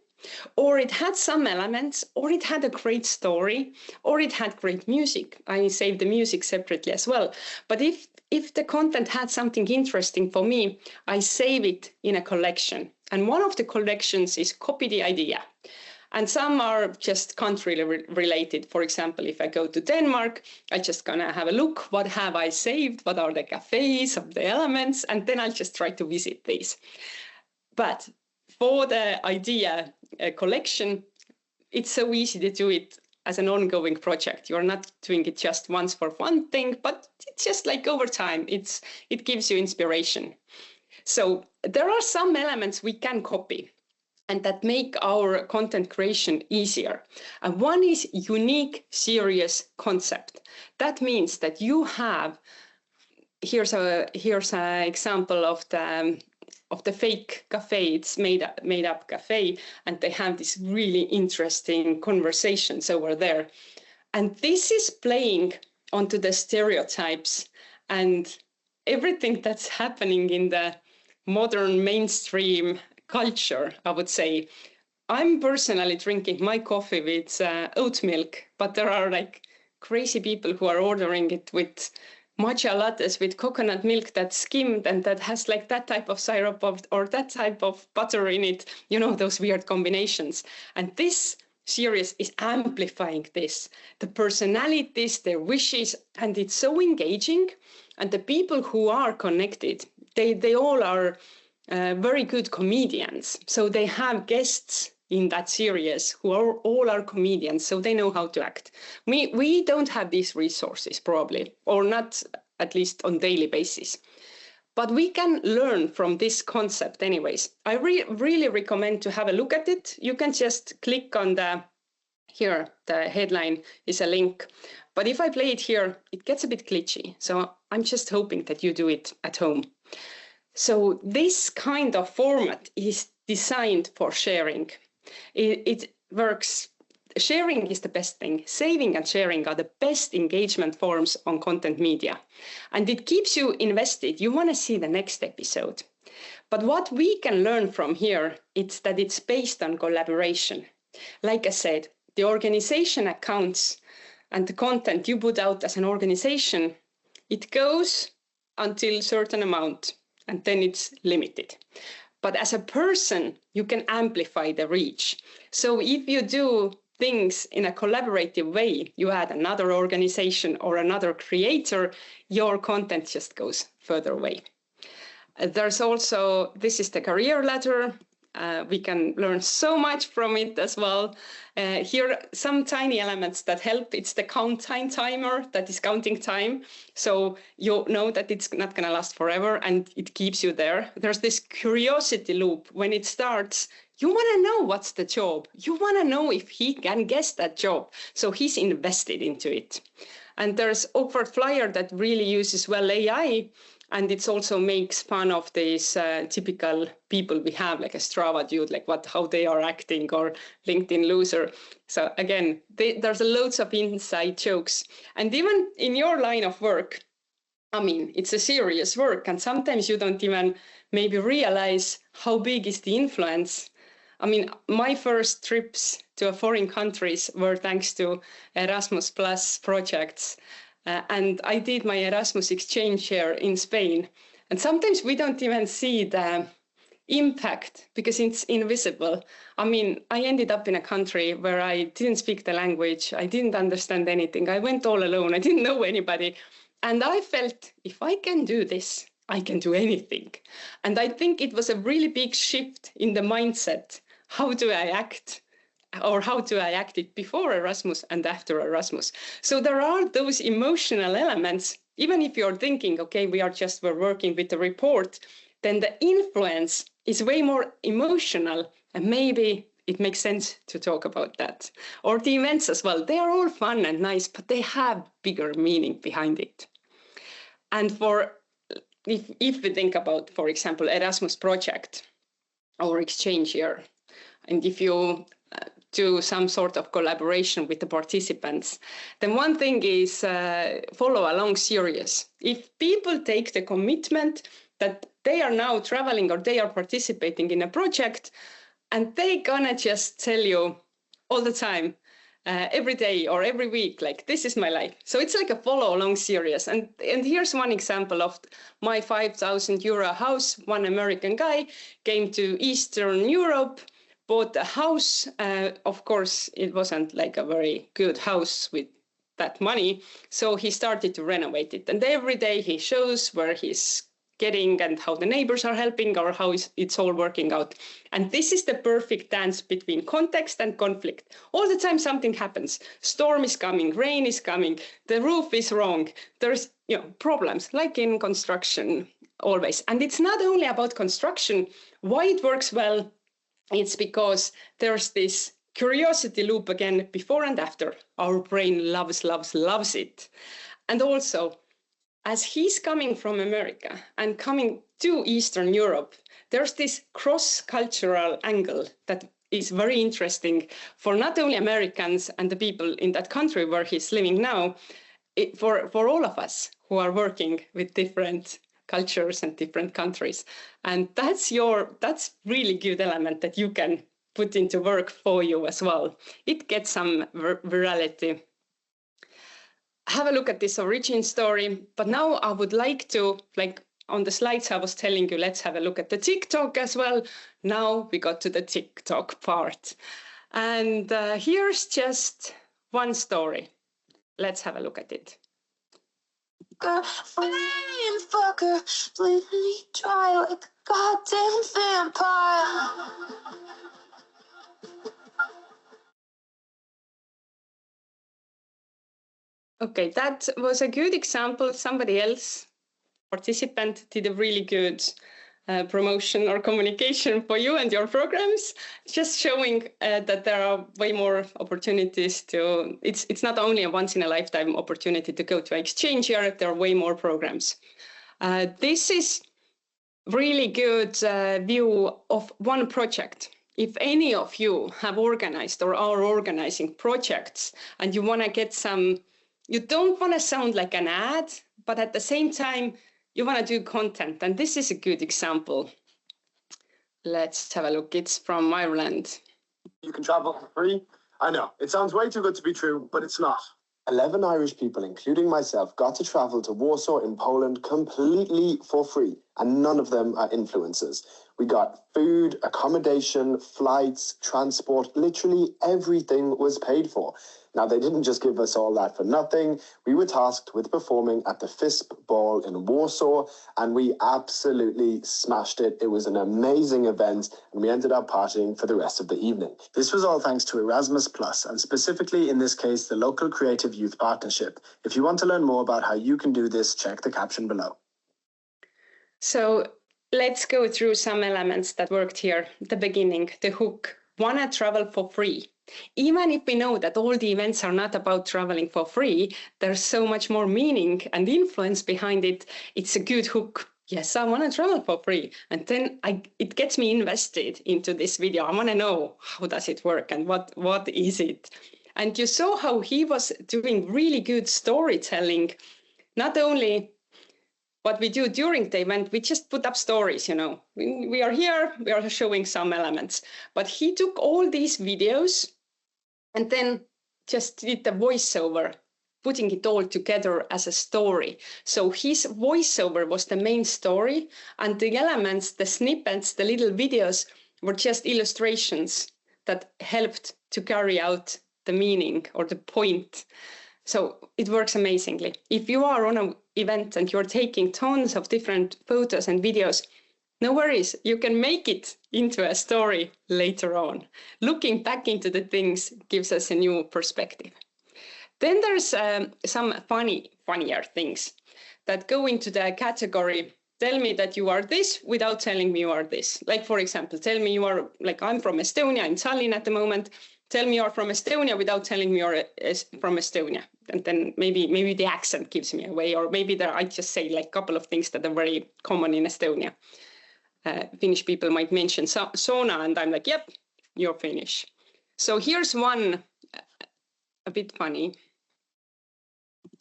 or it had some elements, or it had a great story, or it had great music. I save the music separately as well. But if the content had something interesting for me, I save it in a collection. And one of the collections is Copy the Idea. And some are just country related. For example, if I go to Denmark, I just gonna have a look, what have I saved? What are the cafes of the elements? And then I'll just try to visit these. But for the idea collection, it's so easy to do it as an ongoing project. You're not doing it just once for one thing, but it's just like over time, it gives you inspiration. So there are some elements we can copy and that make our content creation easier. And one is unique, serious concept. That means that you have, here's an example of the fake cafe. It's made up cafe, and they have these really interesting conversations over there. And this is playing onto the stereotypes and everything that's happening in the modern mainstream culture, I would say. I'm personally drinking my coffee with oat milk, but there are like crazy people who are ordering it with matcha lattes with coconut milk that's skimmed and that has like that type of syrup or that type of butter in it, you know, those weird combinations. And this series is amplifying this, the personalities, their wishes, and it's so engaging. And the people who are connected, they all are very good comedians. So they have guests in that series who are all comedians, so they know how to act. We don't have these resources probably, or not at least on daily basis. But we can learn from this concept anyways. I really recommend to have a look at it. You can just click on the Here, the headline is a link. But if I play it here, it gets a bit glitchy. So I'm just hoping that you do it at home. So this kind of format is designed for sharing. It works. Sharing is the best thing. Saving and sharing are the best engagement forms on content media. And it keeps you invested. You want to see the next episode. But what we can learn from here is that it's based on collaboration. Like I said, the organization accounts and the content you put out as an organization, it goes until a certain amount and then it's limited. But as a person, you can amplify the reach. So if you do things in a collaborative way, you add another organization or another creator, your content just goes further away. There's also, this is the career ladder. We can learn so much from it as well. Here, some tiny elements that help. It's the count time timer that is counting time. So you know that it's not going to last forever and it keeps you there. There's this curiosity loop. When it starts, you want to know what's the job. You want to know if he can guess that job. So he's invested into it. And there's Awkward Flyer that really uses well AI. And it also makes fun of these typical people we have, like a Strava dude, like how they are acting, or LinkedIn loser. So again, there's loads of inside jokes. And even in your line of work, I mean, it's a serious work. And sometimes you don't even maybe realize how big is the influence. I mean, my first trips to foreign countries were thanks to Erasmus Plus projects. And I did my Erasmus exchange here in Spain. And sometimes we don't even see the impact because it's invisible. I mean, I ended up in a country where I didn't speak the language. I didn't understand anything. I went all alone. I didn't know anybody. And I felt, if I can do this, I can do anything. And I think it was a really big shift in the mindset. How do I act? Or how do I act it before Erasmus and after Erasmus? So there are those emotional elements. Even if you're thinking, okay, we're working with the report, then the influence is way more emotional. And maybe it makes sense to talk about that. Or the events as well. They are all fun and nice, but they have bigger meaning behind it. And if we think about, for example, Erasmus project or exchange year, and if you do some sort of collaboration with the participants, then one thing is follow along serious. If people take the commitment that they are now traveling or they are participating in a project, and they gonna just tell you all the time, every day or every week, like, this is my life. So it's like a follow along serious. And here's one example of my 5,000 euro house. One American guy came to Eastern Europe, bought a house. Of course, it wasn't like a very good house with that money. So he started to renovate it. And every day he shows where he's getting and how the neighbors are helping or how it's all working out. And this is the perfect dance between context and conflict. All the time something happens. Storm is coming, rain is coming, the roof is wrong. There's problems like in construction always. And it's not only about construction. Why it works well, it's because there's this curiosity loop again, before and after. Our brain loves it. And also, as he's coming from America and coming to Eastern Europe, there's this cross-cultural angle that is very interesting for not only Americans and the people in that country where he's living now, for all of us who are working with different cultures and different countries. And that's really good element that you can put into work for you as well. It gets some virality. Have a look at this origin story. But now I would like to, like on the slides I was telling you, let's have a look at the TikTok as well. Now we got to the TikTok part. And here's just one story. Let's have a look at it. Flame fucker, split me dry like a goddamn vampire. Okay, that was a good example. Somebody else, participant, did a really good promotion or communication for you and your programs, just showing that there are way more opportunities to, it's not only a once in a lifetime opportunity to go to exchange year, there are way more programs. This is really good view of one project. If any of you have organized or are organizing projects and you want to get some, you don't want to sound like an ad, but at the same time, you want to do content. And this is a good example. Let's have a look. It's from Ireland. You can travel for free. I know, it sounds way too good to be true, but it's not. 11 Irish people, including myself, got to travel to Warsaw in Poland completely for free, and none of them are influencers. We got food, accommodation, flights, transport, literally everything was paid for. Now, they didn't just give us all that for nothing. We were tasked with performing at the FISP Ball in Warsaw, and we absolutely smashed it. It was an amazing event, and we ended up partying for the rest of the evening. This was all thanks to Erasmus+, and specifically in this case, the local Creative Youth Partnership. If you want to learn more about how you can do this, check the caption below. So let's go through some elements that worked here at the beginning. The hook, wanna travel for free. Even if we know that all the events are not about traveling for free, there's so much more meaning and influence behind it. It's a good hook. Yes, I want to travel for free. And then it gets me invested into this video. I want to know how does it work and what is it? And you saw how he was doing really good storytelling. Not only what we do during the event, we just put up stories, you know. We are here, we are showing some elements. But he took all these videos and then just did the voiceover, putting it all together as a story. So his voiceover was the main story, and the elements, the snippets, the little videos were just illustrations that helped to carry out the meaning or the point. So it works amazingly. If you are on an event and you're taking tons of different photos and videos, no worries, you can make it into a story later on. Looking back into the things gives us a new perspective. Then there's some funnier things that go into the category, tell me that you are this without telling me you are this. Like, for example, tell me you are, like I'm from Estonia, in Tallinn at the moment. Tell me you're from Estonia without telling me you're from Estonia. And then maybe the accent gives me away, or maybe I just say like a couple of things that are very common in Estonia. Finnish people might mention sauna, and I'm like, yep, you're Finnish. So here's one a bit funny.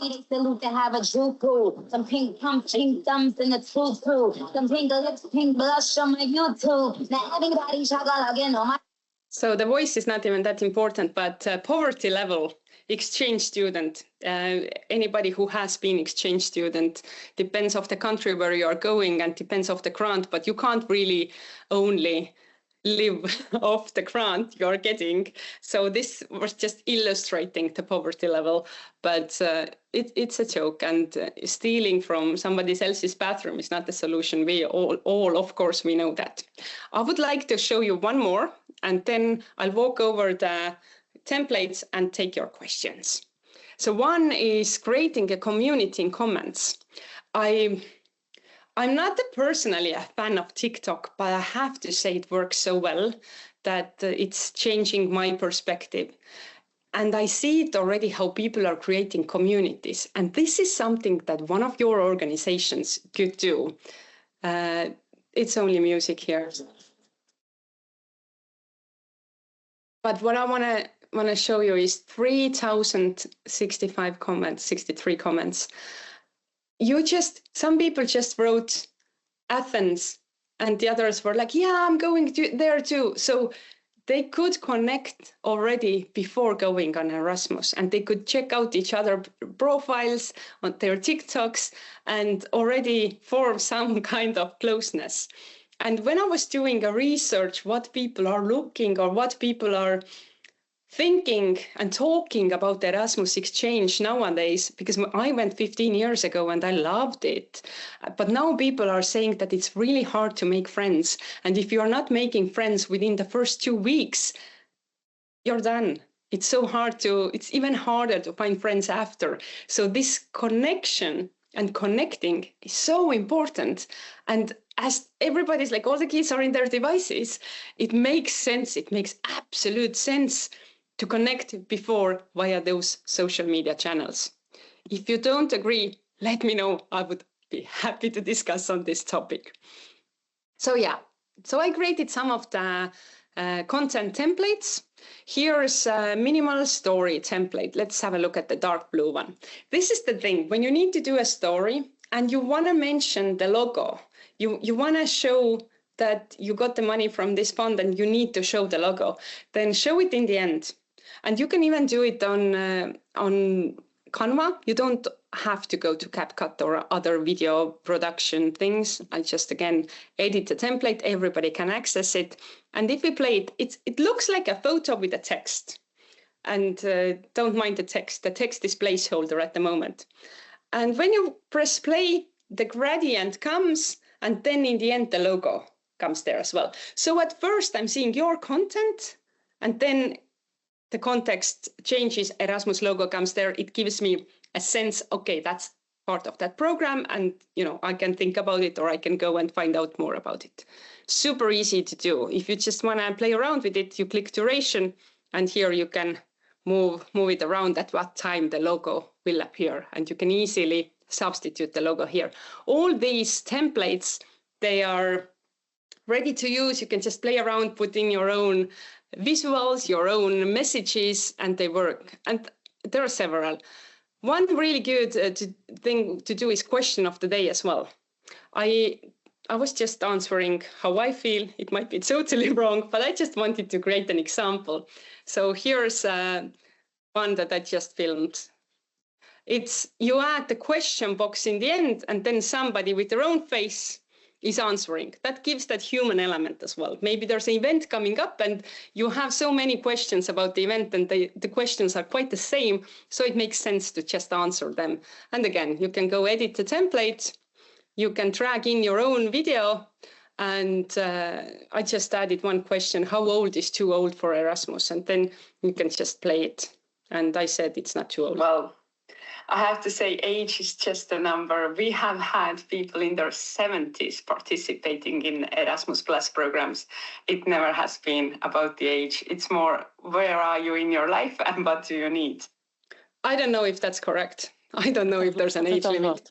Salute to have a juku, some pink pink thumbs in the tutu, some pink lips, pink blush on my YouTube. Now everybody shagala again on my. So the voice is not even that important, but poverty level, exchange student, anybody who has been exchange student, depends of the country where you are going and depends of the grant, but you can't really only live off the grant you're getting. So this was just illustrating the poverty level, but it's a joke, and stealing from somebody else's bathroom is not the solution. We all, of course, we know that. I would like to show you one more, and then I'll walk over the templates and take your questions. So one is creating a community in comments. I'm not personally a fan of TikTok, but I have to say it works so well that it's changing my perspective. And I see it already how people are creating communities. And this is something that one of your organizations could do. It's only music here. But what I want to show you is 3,065 comments, 63 comments. Some people just wrote Athens, and the others were like, yeah, I'm going there too. So they could connect already before going on Erasmus, and they could check out each other profiles on their TikToks and already form some kind of closeness. And when I was doing a research, what people are looking or what people are thinking and talking about the Erasmus exchange nowadays, because I went 15 years ago and I loved it. But now people are saying that it's really hard to make friends. And if you're not making friends within the first 2 weeks, you're done. It's so hard it's even harder to find friends after. So this connection and connecting is so important. And as everybody's like, all the kids are in their devices, it makes sense. It makes absolute sense to connect before via those social media channels. If you don't agree, let me know. I would be happy to discuss on this topic. So yeah, so I created some of the content templates. Here's a minimal story template. Let's have a look at the dark blue one. This is the thing, when you need to do a story and you want to mention the logo, you want to show that you got the money from this fund and you need to show the logo, then show it in the end. And you can even do it on Canva. You don't have to go to CapCut or other video production things. I just, again, edit the template. Everybody can access it. And if we play it, it looks like a photo with a text. And don't mind the text. The text is placeholder at the moment. And when you press play, the gradient comes, and then in the end, the logo comes there as well. So at first, I'm seeing your content, and then the context changes, Erasmus logo comes there. It gives me a sense, okay, that's part of that program, and I can think about it, or I can go and find out more about it. Super easy to do. If you just want to play around with it, you click duration, and here you can move it around at what time the logo will appear, and you can easily substitute the logo here. All these templates, they are ready to use. You can just play around, put in your own visuals, your own messages, and they work. And there are several. One really good thing to do is question of the day as well. I was just answering how I feel. It might be totally wrong, but I just wanted to create an example. So here's one that I just filmed. It's you add the question box in the end, and then somebody with their own face is answering. That gives that human element as well. Maybe there's an event coming up and you have so many questions about the event, and the questions are quite the same. So it makes sense to just answer them. And again, you can go edit the template. You can drag in your own video. And I just added one question: how old is too old for Erasmus? And then you can just play it. And I said it's not too old. Well, I have to say age is just a number. We have had people in their 70s participating in Erasmus Plus programs. It never has been about the age. It's more, where are you in your life and what do you need? I don't know if that's correct. I don't know if there's an age limit.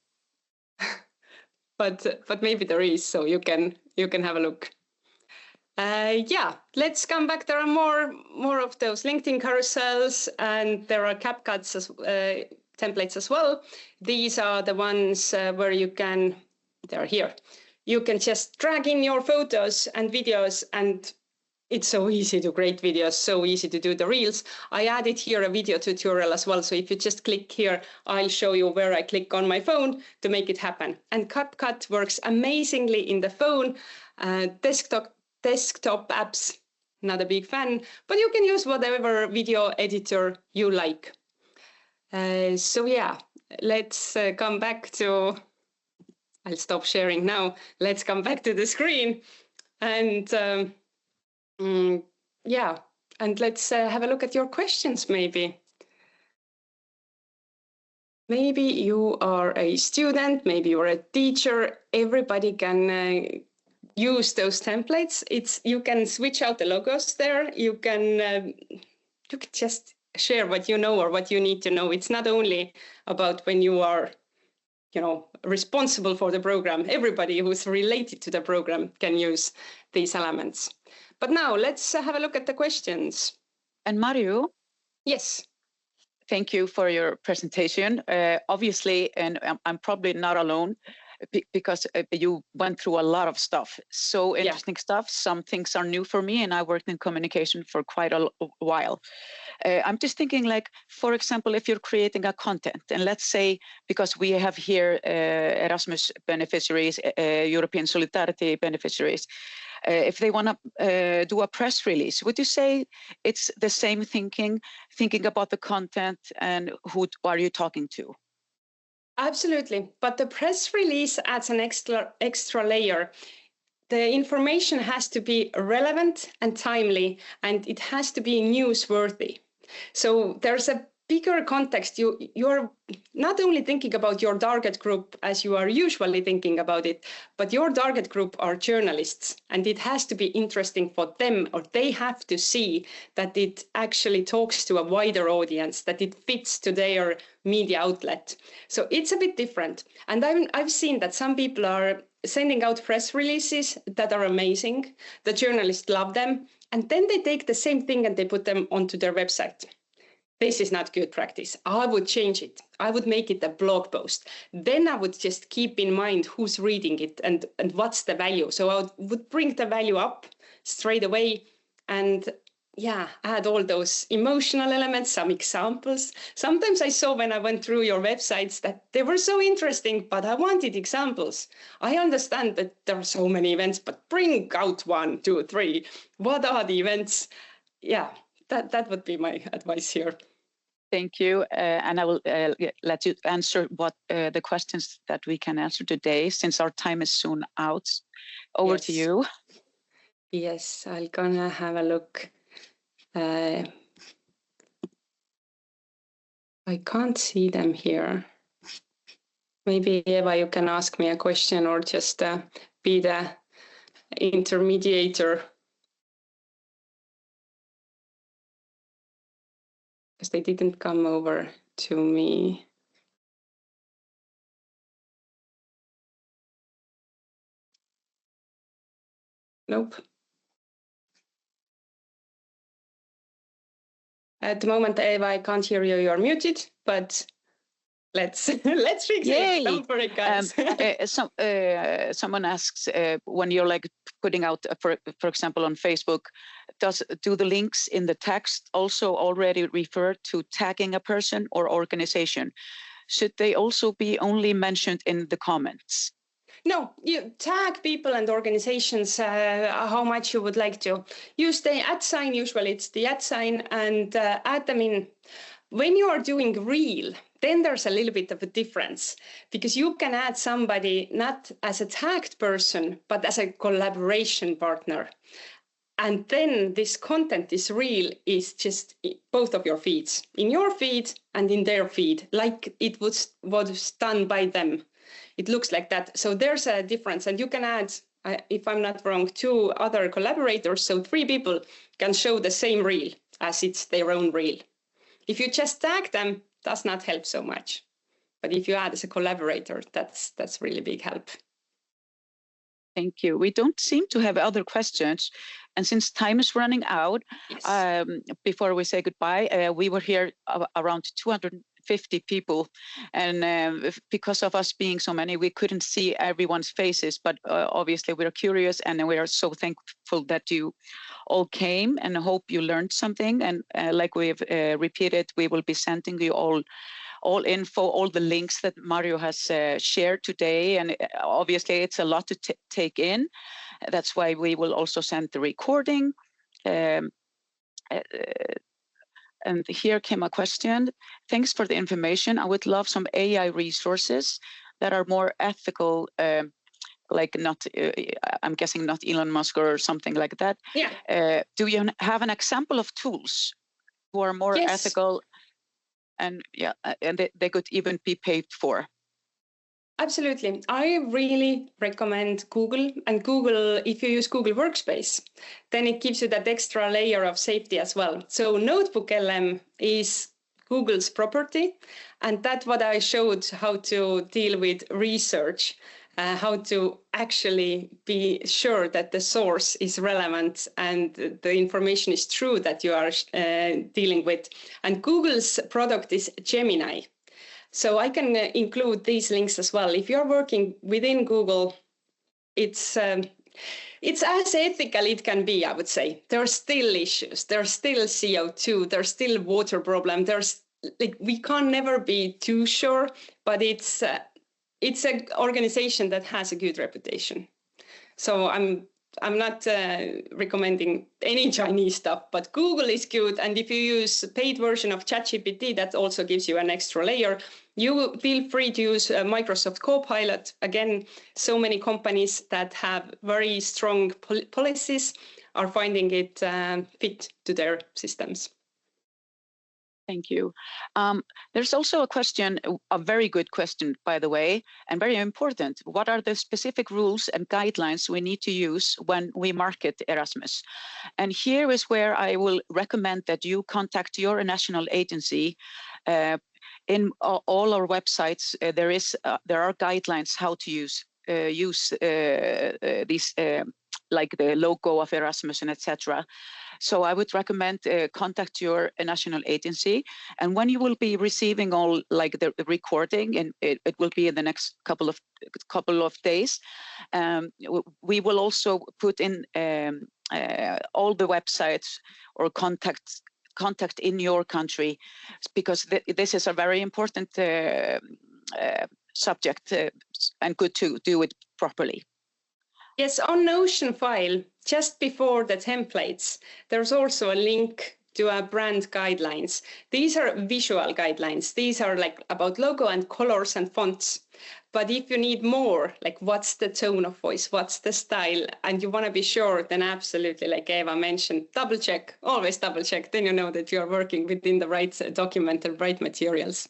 But maybe there is, so you can have a look. Yeah, let's come back. There are more of those LinkedIn carousels, and there are CapCuts templates as well. These are the ones where you can, they're here. You can just drag in your photos and videos, and it's so easy to create videos, so easy to do the reels. I added here a video tutorial as well. So if you just click here, I'll show you where I click on my phone to make it happen. And CapCut works amazingly in the phone, desktop apps, not a big fan, but you can use whatever video editor you like. So yeah, let's come back to, I'll stop sharing now. Let's come back to the screen and yeah, and let's have a look at your questions maybe. Maybe you are a student, maybe you're a teacher. Everybody can use those templates. You can switch out the logos there. You can just share what you know or what you need to know. It's not only about when you are, responsible for the program. Everybody who's related to the program can use these elements. But now let's have a look at the questions. And Marju? Yes. Thank you for your presentation. Obviously, and I'm probably not alone, because you went through a lot of stuff. So interesting stuff. Some things are new for me, and I worked in communication for quite a while. I'm just thinking, like, for example, if you're creating a content, and let's say, because we have here Erasmus beneficiaries, European Solidarity beneficiaries, if they want to do a press release, would you say it's the same thinking about the content, and who are you talking to? Absolutely. But the press release adds an extra layer. The information has to be relevant and timely, and it has to be newsworthy. So there's a bigger context, you're not only thinking about your target group as you are usually thinking about it, but your target group are journalists, and it has to be interesting for them, or they have to see that it actually talks to a wider audience, that it fits to their media outlet. So it's a bit different. And I've seen that some people are sending out press releases that are amazing. The journalists love them. And then they take the same thing and they put them onto their website. This is not good practice. I would change it. I would make it a blog post. Then I would just keep in mind who's reading it and what's the value. So I would bring the value up straight away and add all those emotional elements, some examples. Sometimes I saw when I went through your websites that they were so interesting, but I wanted examples. I understand that there are so many events, but bring out 1, 2, 3. What are the events? Yeah, that would be my advice here. Thank you. And I will let you answer what the questions that we can answer today, since our time is soon out. Over to you. Yes, I'm gonna have a look. I can't see them here. Maybe Eva, you can ask me a question or just be the intermediator. Because they didn't come over to me. Nope. At the moment, Eva, I can't hear you. You're muted, but let's fix it. Don't worry, guys. Someone asks when you're like putting out, for example, on Facebook, do the links in the text also already refer to tagging a person or organization? Should they also be only mentioned in the comments? No, you tag people and organizations how much you would like to. Use the @ sign, usually it's the @ sign, and add them in. When you are doing reel, then there's a little bit of a difference, because you can add somebody not as a tagged person, but as a collaboration partner. And then this content, this reel, is just both of your feeds, in your feed and in their feed, like it was done by them. It looks like that. So there's a difference. And you can add, if I'm not wrong, 2 other collaborators. So 3 people can show the same reel as it's their own reel. If you just tag them, does not help so much. But if you add as a collaborator, that's really big help. Thank you. We don't seem to have other questions. And since time is running out, yes. Before we say goodbye, we were here around 250 people. And because of us being so many, we couldn't see everyone's faces. But obviously, we're curious, and we are so thankful that you all came, and hope you learned something. And like we've repeated, we will be sending you all info, all the links that Marju has shared today. And obviously, it's a lot to take in. That's why we will also send the recording. And here came a question. Thanks for the information. I would love some AI resources that are more ethical, like not, I'm guessing not Elon Musk or something like that. Yeah. Do you have an example of tools who are more ethical? And they could even be paid for. Absolutely. I really recommend Google. And Google, if you use Google Workspace, then it gives you that extra layer of safety as well. So Notebook LM is Google's property. And that's what I showed, how to deal with research, how to actually be sure that the source is relevant and the information is true that you are dealing with. And Google's product is Gemini. So I can include these links as well. If you're working within Google, it's as ethical it can be, I would say. There are still issues. There's still CO2. There's still water problem. There's we can never be too sure, but it's an organization that has a good reputation. So I'm not recommending any Chinese stuff, but Google is good. And if you use a paid version of ChatGPT, that also gives you an extra layer. You feel free to use Microsoft Copilot. Again, so many companies that have very strong policies are finding it fit to their systems. Thank you. There's also a question, a very good question, by the way, and very important. What are the specific rules and guidelines we need to use when we market Erasmus? And here is where I will recommend that you contact your national agency. In all our websites, there are guidelines how to use these, like the logo of Erasmus and etc. So I would recommend contact your national agency, and when you will be receiving all like the recording, and it will be in the next couple of days, we will also put in all the websites or contact in your country, because this is a very important subject, and good to do it properly. Yes, on Notion file, just before the templates, there's also a link to our brand guidelines. These are visual guidelines. These are like about logo and colors and fonts. But if you need more, like what's the tone of voice, what's the style, and you want to be sure, then absolutely, like Eva mentioned, double check, always double check. Then you know that you're working within the right document and right materials.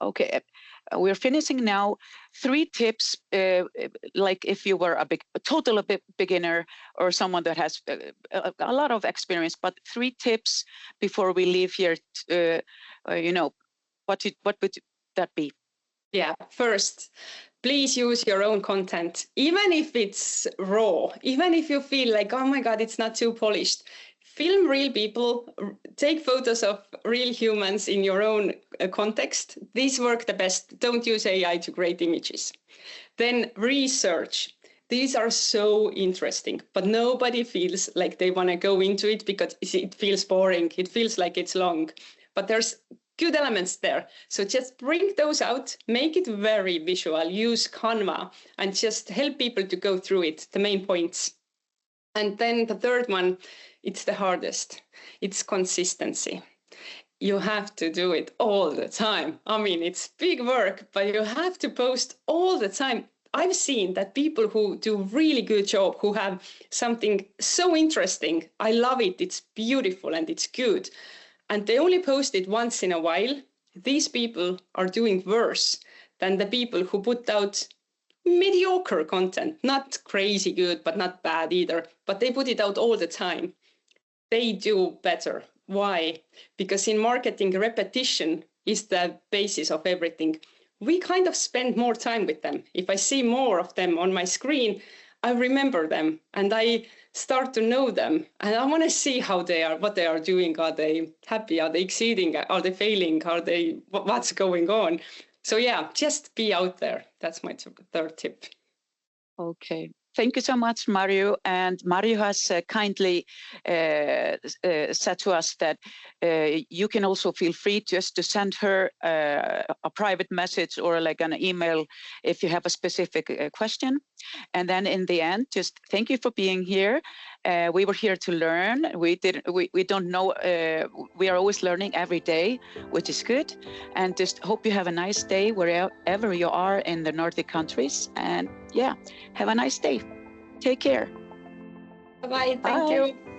Okay. We're finishing now. 3 tips, like if you were a total beginner or someone that has a lot of experience, but 3 tips before we leave here. What would that be? Yeah, first, please use your own content, even if it's raw, even if you feel like, oh my God, it's not too polished. Film real people, take photos of real humans in your own context. These work the best. Don't use AI to create images. Then research. These are so interesting, but nobody feels like they want to go into it because it feels boring. It feels like it's long, but there's good elements there. So just bring those out, make it very visual, use Canva, and just help people to go through it, the main points. And then the third one, it's the hardest. It's consistency. You have to do it all the time. I mean, it's big work, but you have to post all the time. I've seen that people who do really good job, who have something so interesting, I love it, it's beautiful and it's good, and they only post it once in a while, these people are doing worse than the people who put out mediocre content, not crazy good, but not bad either, but they put it out all the time. They do better. Why? Because in marketing, repetition is the basis of everything. We kind of spend more time with them. If I see more of them on my screen, I remember them and I start to know them. And I want to see how they are, what they are doing. Are they happy? Are they exceeding? Are they failing? What's going on? So yeah, just be out there. That's my third tip. Okay. Thank you so much, Marju. And Marju has kindly said to us that you can also feel free just to send her a private message or like an email if you have a specific question. And then in the end, just thank you for being here. We were here to learn. We don't know. We are always learning every day, which is good. And just hope you have a nice day wherever you are in the Nordic countries. And yeah, have a nice day. Take care. Bye-bye. Thank you.